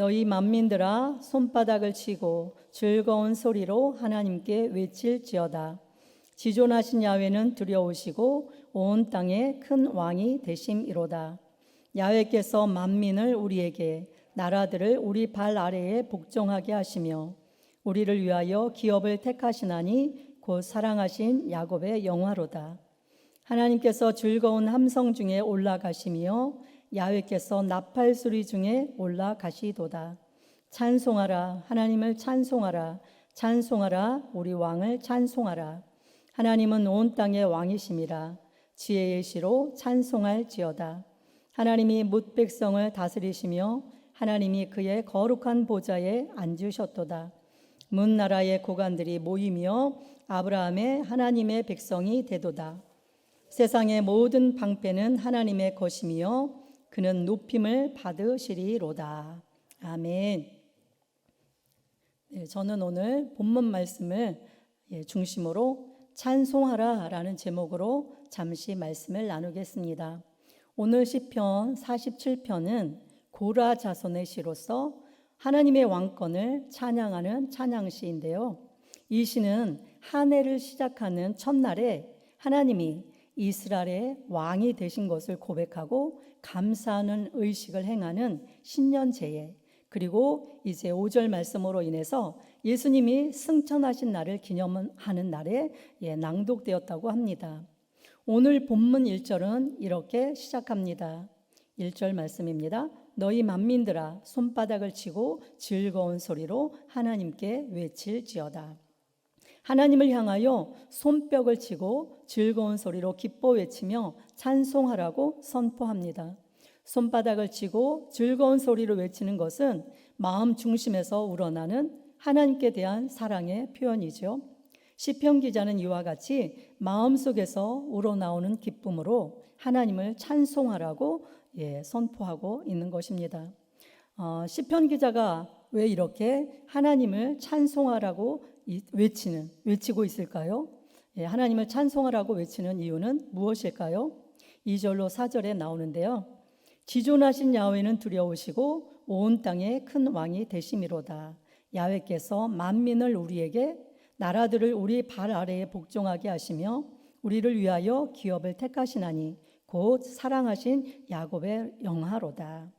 너희 만민들아 손바닥을 치고 즐거운 소리로 하나님께 외칠지어다. 지존하신 야훼는 두려우시고 온 땅에 큰 왕이 되심이로다. 야훼께서 만민을 우리에게, 나라들을 우리 발 아래에 복종하게 하시며 우리를 위하여 기업을 택하시나니 곧 사랑하신 야곱의 영화로다. 하나님께서 즐거운 함성 중에 올라가시며 야훼께서 나팔 소리 중에 올라가시도다. 찬송하라, 하나님을 찬송하라. 찬송하라, 우리 왕을 찬송하라. 하나님은 온 땅의 왕이심이라. 지혜의 시로 찬송할지어다. 하나님이 뭇 백성을 다스리시며 하나님이 그의 거룩한 보좌에 앉으셨도다. 문 나라의 고관들이 모이며 아브라함의 하나님의 백성이 되도다. 세상의 모든 방패는 하나님의 것이며 그는 높임을 받으시리로다. 아멘. 저는 오늘 본문 말씀을 중심으로 찬송하라라는 제목으로 잠시 말씀을 나누겠습니다. 오늘 시편 47편은 고라 자손의 시로서 하나님의 왕권을 찬양하는 찬양시인데요. 이 시는 한 해를 시작하는 첫날에 하나님이 이스라엘의 왕이 되신 것을 고백하고 감사하는 의식을 행하는 신년제에, 그리고 이제 5절 말씀으로 인해서 예수님이 승천하신 날을 기념하는 날에 낭독되었다고 합니다. 오늘 본문 1절은 이렇게 시작합니다. 1절 말씀입니다. 너희 만민들아 손바닥을 치고 즐거운 소리로 하나님께 외칠지어다. 하나님을 향하여 손뼉을 치고 즐거운 소리로 기뻐 외치며 찬송하라고 선포합니다. 손바닥을 치고 즐거운 소리로 외치는 것은 마음 중심에서 우러나는 하나님께 대한 사랑의 표현이죠. 시편 기자는 이와 같이 마음속에서 우러나오는 기쁨으로 하나님을 찬송하라고 선포하고 있는 것입니다. 시편 기자가 왜 이렇게 하나님을 찬송하라고 외치고 있을까요? 하나님을 찬송하라고 외치는 이유는 무엇일까요? 2절로 4절에 나오는데요. 지존하신 야훼는 두려우시고 온 땅에 큰 왕이 되심이로다. 야훼께서 만민을 우리에게, 나라들을 우리 발 아래에 복종하게 하시며 우리를 위하여 기업을 택하시나니 곧 사랑하신 야곱의 영화로다.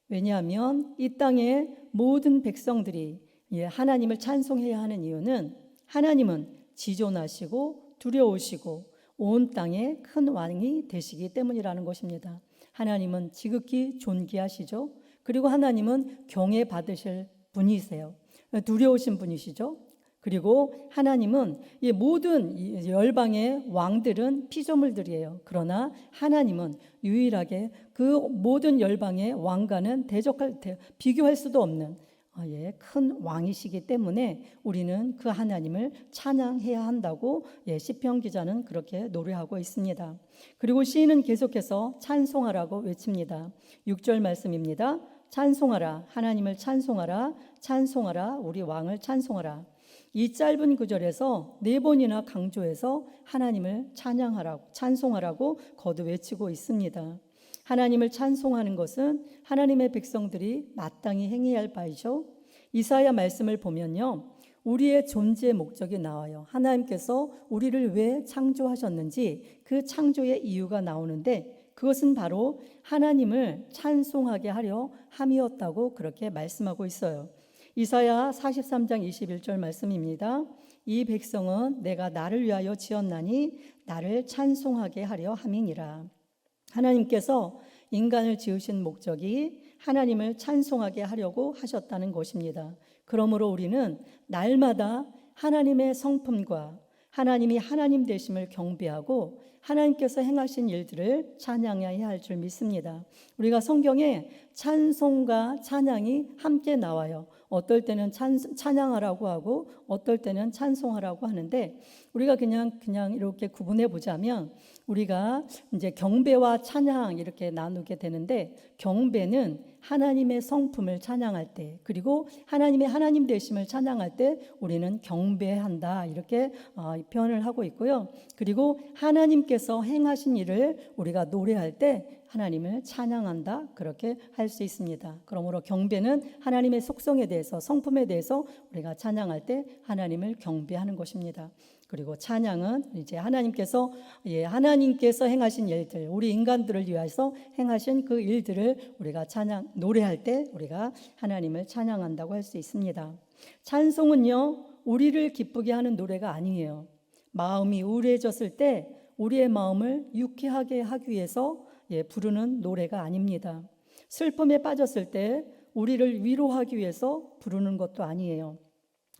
왜냐하면 이 땅의 모든 백성들이 하나님을 찬송해야 하는 이유는 하나님은 지존하시고 두려우시고 온 땅에 큰 왕이 되시기 때문이라는 것입니다. 하나님은 지극히 존귀하시죠. 그리고 하나님은 경외 받으실 분이세요. 두려우신 분이시죠. 그리고 하나님은 이 모든 열방의 왕들은 피조물들이에요. 그러나 하나님은 유일하게 그 모든 열방의 왕과는 비교할 수도 없는 큰 왕이시기 때문에 우리는 그 하나님을 찬양해야 한다고 시편 기자는 그렇게 노래하고 있습니다. 그리고 시인은 계속해서 찬송하라고 외칩니다. 6절 말씀입니다. 찬송하라, 하나님을 찬송하라, 찬송하라, 우리 왕을 찬송하라. 이 짧은 구절에서 4번이나 강조해서 하나님을 찬양하라고, 찬송하라고 거듭 외치고 있습니다. 하나님을 찬송하는 것은 하나님의 백성들이 마땅히 행해야 할 바이죠. 이사야 말씀을 보면요, 우리의 존재 목적이 나와요. 하나님께서 우리를 왜 창조하셨는지 그 창조의 이유가 나오는데 그것은 바로 하나님을 찬송하게 하려 함이었다고 그렇게 말씀하고 있어요. 이사야 43장 21절 말씀입니다. 이 백성은 내가 나를 위하여 지었나니 나를 찬송하게 하려 함이니라. 하나님께서 인간을 지으신 목적이 하나님을 찬송하게 하려고 하셨다는 것입니다. 그러므로 우리는 날마다 하나님의 성품과 하나님이 하나님 되심을 경배하고 하나님께서 행하신 일들을 찬양해야 할 줄 믿습니다. 우리가 성경에 찬송과 찬양이 함께 나와요. 어떨 때는 찬양하라고 하고 어떨 때는 찬송하라고 하는데 우리가 그냥 이렇게 구분해 보자면 우리가 이제 경배와 찬양 이렇게 나누게 되는데 경배는 하나님의 성품을 찬양할 때 그리고 하나님의 하나님 되심을 찬양할 때 우리는 경배한다 이렇게 표현을 하고 있고요. 그리고 하나님께서 행하신 일을 우리가 노래할 때 하나님을 찬양한다 그렇게 할 수 있습니다. 그러므로 경배는 하나님의 속성에 대해서 성품에 대해서 우리가 찬양할 때 하나님을 경배하는 것입니다. 그리고 찬양은 이제 하나님께서 행하신 일들, 우리 인간들을 위해서 행하신 그 일들을 우리가 노래할 때 우리가 하나님을 찬양한다고 할 수 있습니다. 찬송은요, 우리를 기쁘게 하는 노래가 아니에요. 마음이 우울해졌을 때 우리의 마음을 유쾌하게 하기 위해서 부르는 노래가 아닙니다. 슬픔에 빠졌을 때 우리를 위로하기 위해서 부르는 것도 아니에요.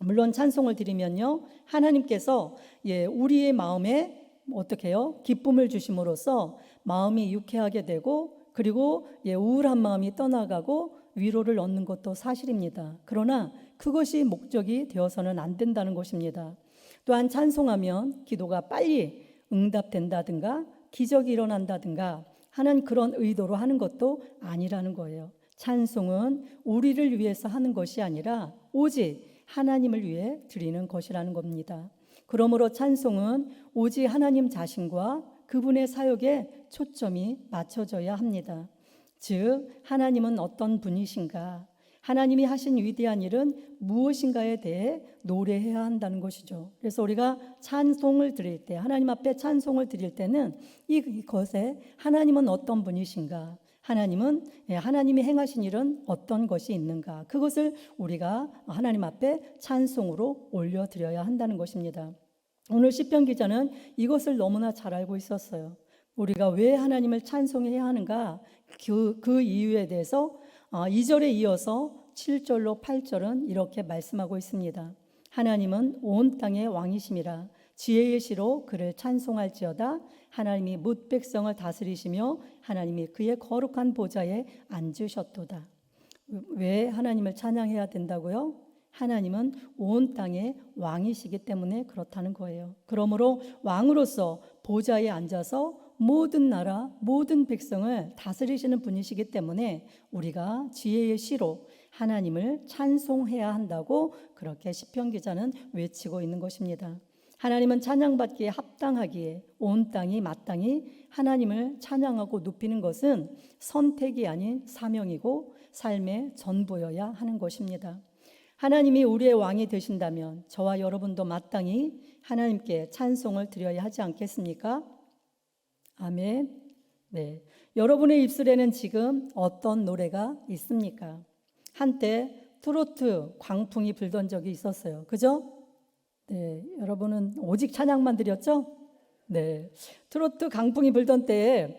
물론 찬송을 드리면요, 하나님께서 우리의 마음에 어떻게 해요? 기쁨을 주심으로써 마음이 유쾌하게 되고, 그리고 우울한 마음이 떠나가고 위로를 얻는 것도 사실입니다. 그러나 그것이 목적이 되어서는 안 된다는 것입니다. 또한 찬송하면 기도가 빨리 응답된다든가 기적이 일어난다든가 하는 그런 의도로 하는 것도 아니라는 거예요. 찬송은 우리를 위해서 하는 것이 아니라 오직 하나님을 위해 드리는 것이라는 겁니다. 그러므로 찬송은 오직 하나님 자신과 그분의 사역에 초점이 맞춰져야 합니다. 즉, 하나님은 어떤 분이신가, 하나님이 하신 위대한 일은 무엇인가에 대해 노래해야 한다는 것이죠. 그래서 우리가 찬송을 드릴 때, 하나님 앞에 찬송을 드릴 때는 이것에 하나님은 어떤 분이신가, 하나님이 행하신 일은 어떤 것이 있는가, 그것을 우리가 하나님 앞에 찬송으로 올려드려야 한다는 것입니다. 오늘 시편 기자는 이것을 너무나 잘 알고 있었어요. 우리가 왜 하나님을 찬송해야 하는가, 그 이유에 대해서 2절에 이어서 7절로 8절은 이렇게 말씀하고 있습니다. 하나님은 온 땅의 왕이심이라 지혜의 시로 그를 찬송할지어다. 하나님이 뭇 백성을 다스리시며 하나님이 그의 거룩한 보좌에 앉으셨도다. 왜 하나님을 찬양해야 된다고요? 하나님은 온 땅의 왕이시기 때문에 그렇다는 거예요. 그러므로 왕으로서 보좌에 앉아서 모든 나라, 모든 백성을 다스리시는 분이시기 때문에 우리가 지혜의 시로 하나님을 찬송해야 한다고 그렇게 시편 기자는 외치고 있는 것입니다. 하나님은 찬양받기에 합당하기에 온 땅이 마땅히 하나님을 찬양하고 높이는 것은 선택이 아닌 사명이고 삶의 전부여야 하는 것입니다. 하나님이 우리의 왕이 되신다면 저와 여러분도 마땅히 하나님께 찬송을 드려야 하지 않겠습니까? 아멘. 네. 여러분의 입술에는 지금 어떤 노래가 있습니까? 한때 트로트 광풍이 불던 적이 있었어요. 그죠? 네. 여러분은 오직 찬양만 드렸죠? 네. 트로트 강풍이 불던 때에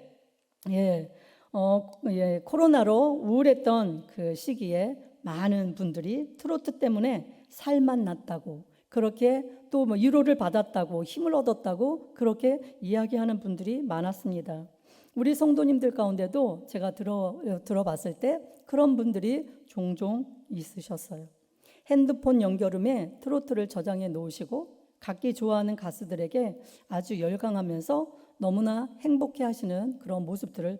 코로나로 우울했던 그 시기에 많은 분들이 트로트 때문에 살만 났다고, 그렇게 또 위로를 받았다고, 힘을 얻었다고 그렇게 이야기하는 분들이 많았습니다. 우리 성도님들 가운데도 제가 들어봤을 때 그런 분들이 종종 있으셨어요. 핸드폰 연결음에 트로트를 저장해 놓으시고 각기 좋아하는 가수들에게 아주 열광하면서 너무나 행복해 하시는 그런 모습들을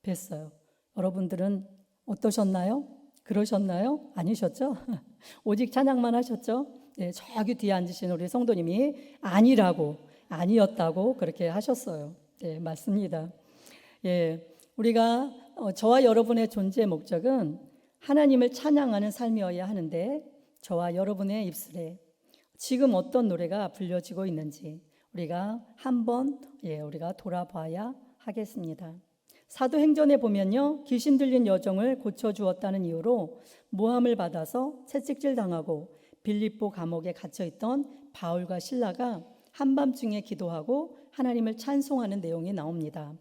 뵀어요. 여러분들은 어떠셨나요? 그러셨나요? 아니셨죠? 오직 찬양만 하셨죠? 네, 저기 뒤에 앉으신 우리 성도님이 아니었다고 그렇게 하셨어요. 네, 맞습니다. 우리가 저와 여러분의 존재의 목적은 하나님을 찬양하는 삶이어야 하는데, 저와 여러분의 입술에 지금 어떤 노래가 불려지고 있는지 우리가 한번 우리가 돌아봐야 하겠습니다. 사도행전에 보면요, 귀신 들린 여종을 고쳐주었다는 이유로 모함을 받아서 채찍질 당하고 빌립보 감옥에 갇혀있던 바울과 실라가 한밤중에 기도하고 하나님을 찬송하는 내용이 나옵니다.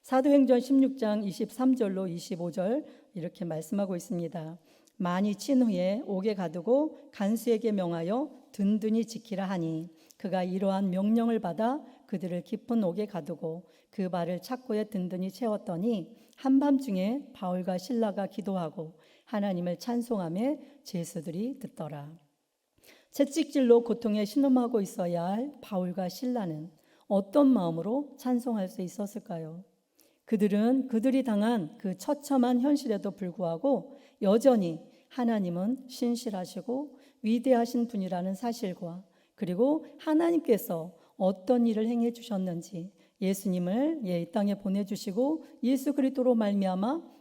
사도행전 16장 23절로 25절 이렇게 말씀하고 있습니다. 많이 친 후에 옥에 가두고 간수에게 명하여 든든히 지키라 하니 그가 이러한 명령을 받아 그들을 깊은 옥에 가두고 그 발을 착고에 든든히 채웠더니 한밤중에 바울과 실라가 기도하고 하나님을 찬송하며 제수들이 듣더라. 채찍질로 고통에 신음하고 있어야 할 바울과 실라는 어떤 마음으로 찬송할 수 있었을까요? 그들이 당한 그 처참한 현실에도 불구하고 여전히 하나님은 신실하시고 위대하신 분이라는 사실과, 그리고 하나님께서 어떤 일을 행해 주셨는지 예수님을 이 땅에 보내주시고 예수 그리스도로 말미암아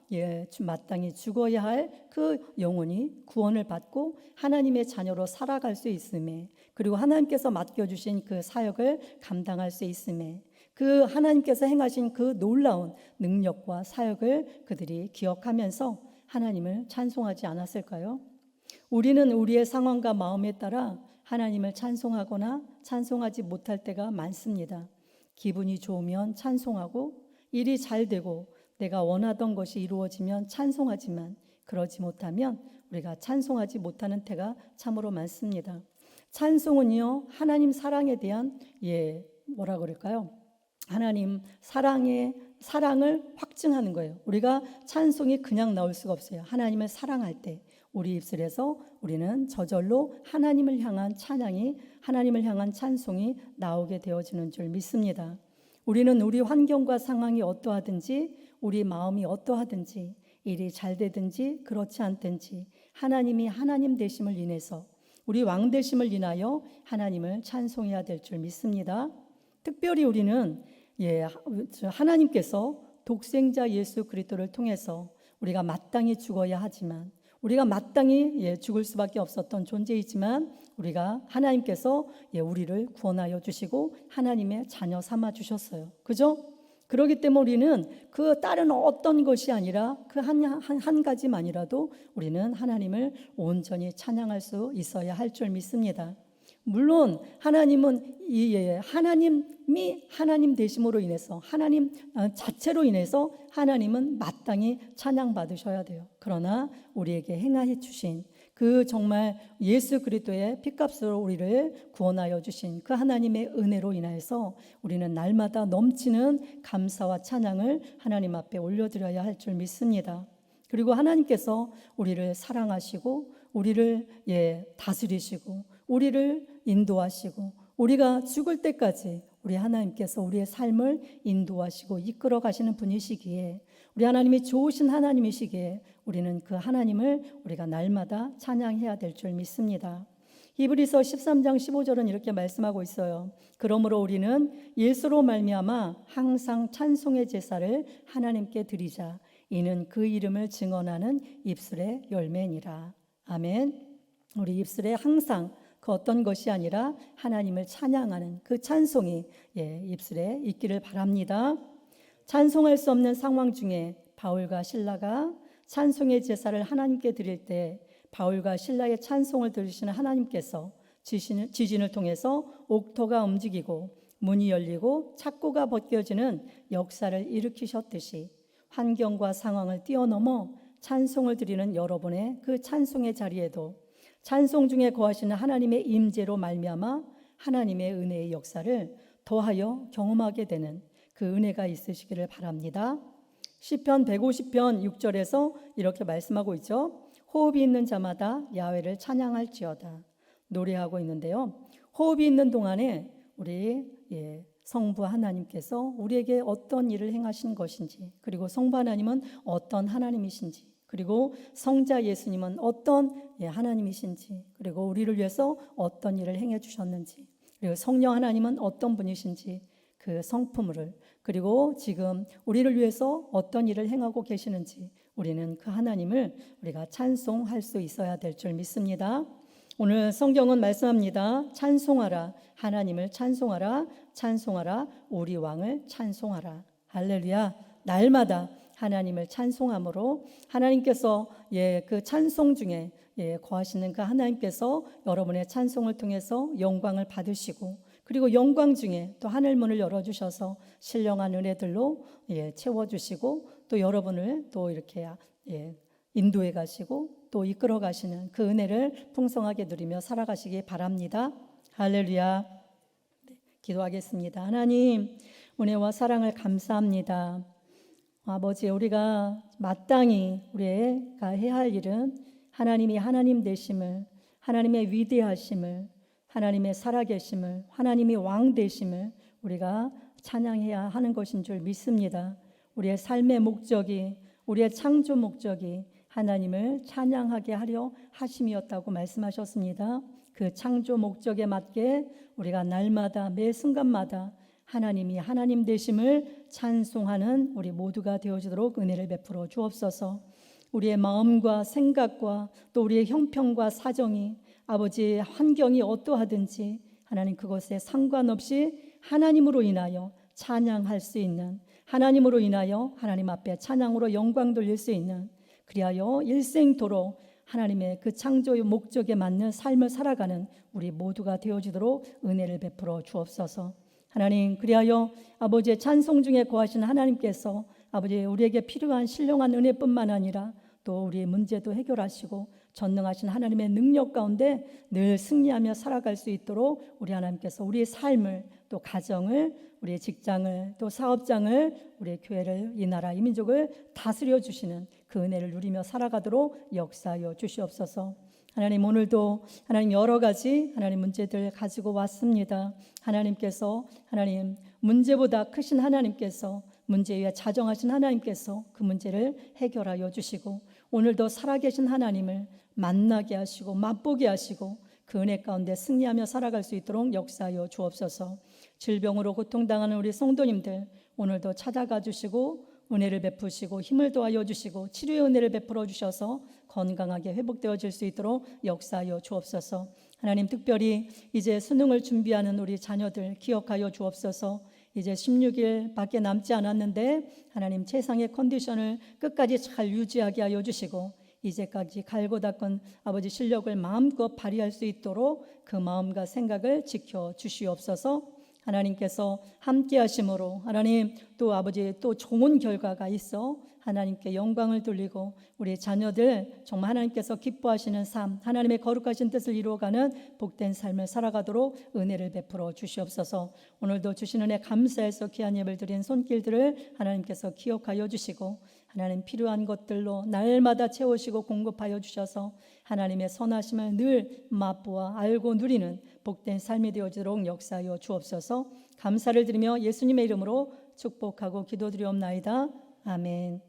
마땅히 죽어야 할 그 영혼이 구원을 받고 하나님의 자녀로 살아갈 수 있음에, 그리고 하나님께서 맡겨주신 그 사역을 감당할 수 있음에, 그 하나님께서 행하신 그 놀라운 능력과 사역을 그들이 기억하면서 하나님을 찬송하지 않았을까요? 우리는 우리의 상황과 마음에 따라 하나님을 찬송하거나 찬송하지 못할 때가 많습니다. 기분이 좋으면 찬송하고, 일이 잘 되고 내가 원하던 것이 이루어지면 찬송하지만, 그러지 못하면 우리가 찬송하지 못하는 때가 참으로 많습니다. 찬송은요, 하나님 사랑에 대한 뭐라 그럴까요? 하나님 사랑을 확증하는 거예요. 우리가 찬송이 그냥 나올 수가 없어요. 하나님을 사랑할 때 우리 입술에서 우리는 저절로 하나님을 향한 찬양이, 하나님을 향한 찬송이 나오게 되어지는 줄 믿습니다. 우리는 우리 환경과 상황이 어떠하든지, 우리 마음이 어떠하든지, 일이 잘 되든지 그렇지 않든지 하나님이 하나님 되심을 인해서, 우리 왕 되심을 인하여 하나님을 찬송해야 될 줄 믿습니다. 특별히 우리는 하나님께서 독생자 예수 그리스도를 통해서 우리가 마땅히 죽어야 하지만, 우리가 마땅히 죽을 수밖에 없었던 존재이지만, 우리가 하나님께서 우리를 구원하여 주시고 하나님의 자녀 삼아 주셨어요. 그죠? 그렇기 때문에 우리는 그 다른 어떤 것이 아니라 그 한 가지만이라도 우리는 하나님을 온전히 찬양할 수 있어야 할 줄 믿습니다. 물론 하나님은 하나님이 하나님 되심으로 인해서, 하나님 자체로 인해서 하나님은 마땅히 찬양받으셔야 돼요. 그러나 우리에게 행하여 주신 그 정말 예수 그리스도의 피값으로 우리를 구원하여 주신 그 하나님의 은혜로 인하여서 우리는 날마다 넘치는 감사와 찬양을 하나님 앞에 올려드려야 할 줄 믿습니다. 그리고 하나님께서 우리를 사랑하시고 우리를 다스리시고 우리를 인도하시고, 우리가 죽을 때까지 우리 하나님께서 우리의 삶을 인도하시고 이끌어 가시는 분이시기에, 우리 하나님이 좋으신 하나님이시기에 우리는 그 하나님을 우리가 날마다 찬양해야 될 줄 믿습니다. 히브리서 13장 15절은 이렇게 말씀하고 있어요. 그러므로 우리는 예수로 말미암아 항상 찬송의 제사를 하나님께 드리자. 이는 그 이름을 증언하는 입술의 열매니라. 아멘. 우리 입술에 항상 그 어떤 것이 아니라 하나님을 찬양하는 그 찬송이 입술에 있기를 바랍니다. 찬송할 수 없는 상황 중에 바울과 실라가 찬송의 제사를 하나님께 드릴 때, 바울과 실라의 찬송을 들으시는 하나님께서 지진을 통해서 옥토가 움직이고 문이 열리고 착고가 벗겨지는 역사를 일으키셨듯이, 환경과 상황을 뛰어넘어 찬송을 드리는 여러분의 그 찬송의 자리에도 찬송 중에 거하시는 하나님의 임재로 말미암아 하나님의 은혜의 역사를 더하여 경험하게 되는 그 은혜가 있으시기를 바랍니다. 시편 150편 6절에서 이렇게 말씀하고 있죠. 호흡이 있는 자마다 야훼를 찬양할지어다. 노래하고 있는데요. 호흡이 있는 동안에 우리 성부 하나님께서 우리에게 어떤 일을 행하신 것인지, 그리고 성부 하나님은 어떤 하나님이신지, 그리고 성자 예수님은 어떤 하나님이신지, 그리고 우리를 위해서 어떤 일을 행해 주셨는지, 그리고 성령 하나님은 어떤 분이신지, 그 성품을, 그리고 지금 우리를 위해서 어떤 일을 행하고 계시는지, 우리는 그 하나님을 우리가 찬송할 수 있어야 될 줄 믿습니다. 오늘 성경은 말씀합니다. 찬송하라, 하나님을 찬송하라, 찬송하라, 우리 왕을 찬송하라. 할렐루야. 날마다 하나님을 찬송함으로 하나님께서 그 찬송 중에 거하시는 그 하나님께서 여러분의 찬송을 통해서 영광을 받으시고, 그리고 영광 중에 또 하늘문을 열어주셔서 신령한 은혜들로 채워주시고, 또 여러분을 또 이렇게 인도해 가시고 또 이끌어 가시는 그 은혜를 풍성하게 누리며 살아가시기 바랍니다. 할렐루야. 기도하겠습니다. 하나님, 은혜와 사랑을 감사합니다. 아버지, 우리가 마땅히 우리가 해야 할 일은 하나님이 하나님 되심을, 하나님의 위대하심을, 하나님의 살아계심을, 하나님이 왕 되심을 우리가 찬양해야 하는 것인 줄 믿습니다. 우리의 삶의 목적이, 우리의 창조 목적이 하나님을 찬양하게 하려 하심이었다고 말씀하셨습니다. 그 창조 목적에 맞게 우리가 날마다 매 순간마다 하나님이 하나님 되심을 찬송하는 우리 모두가 되어지도록 은혜를 베풀어 주옵소서. 우리의 마음과 생각과 또 우리의 형편과 사정이 아버지의 환경이 어떠하든지 하나님 그것에 상관없이 하나님으로 인하여 찬양할 수 있는, 하나님으로 인하여 하나님 앞에 찬양으로 영광 돌릴 수 있는, 그리하여 일생토록 하나님의 그 창조의 목적에 맞는 삶을 살아가는 우리 모두가 되어지도록 은혜를 베풀어 주옵소서. 하나님, 그리하여 아버지의 찬송 중에 거하시는 하나님께서 아버지 우리에게 필요한 신령한 은혜뿐만 아니라 또 우리의 문제도 해결하시고 전능하신 하나님의 능력 가운데 늘 승리하며 살아갈 수 있도록 우리 하나님께서 우리의 삶을, 또 가정을, 우리의 직장을, 또 사업장을, 우리의 교회를, 이 나라, 이 민족을 다스려 주시는 그 은혜를 누리며 살아가도록 역사하여 주시옵소서. 하나님, 오늘도 하나님 여러 가지 하나님 문제들 가지고 왔습니다. 하나님께서, 하나님 문제보다 크신 하나님께서, 문제 위에 자정하신 하나님께서 그 문제를 해결하여 주시고 오늘도 살아계신 하나님을 만나게 하시고 맛보게 하시고 그 은혜 가운데 승리하며 살아갈 수 있도록 역사하여 주옵소서. 질병으로 고통당하는 우리 성도님들 오늘도 찾아가 주시고 은혜를 베푸시고 힘을 도와여 주시고 치료의 은혜를 베풀어 주셔서 건강하게 회복되어질 수 있도록 역사하여 주옵소서. 하나님, 특별히 이제 수능을 준비하는 우리 자녀들 기억하여 주옵소서. 이제 16일 밖에 남지 않았는데 하나님 최상의 컨디션을 끝까지 잘 유지하게 하여 주시고 이제까지 갈고 닦은 아버지 실력을 마음껏 발휘할 수 있도록 그 마음과 생각을 지켜 주시옵소서. 하나님께서 함께 하심으로 하나님 또 아버지 또 좋은 결과가 있어 하나님께 영광을 돌리고 우리 자녀들 정말 하나님께서 기뻐하시는 삶, 하나님의 거룩하신 뜻을 이루어가는 복된 삶을 살아가도록 은혜를 베풀어 주시옵소서. 오늘도 주신 은혜 감사해서 귀한 예배를 드린 손길들을 하나님께서 기억하여 주시고 하나님 필요한 것들로 날마다 채우시고 공급하여 주셔서 하나님의 선하심을 늘 맛보아 알고 누리는 복된 삶이 되어지도록 역사하여 주옵소서. 감사를 드리며 예수님의 이름으로 축복하고 기도드리옵나이다. 아멘.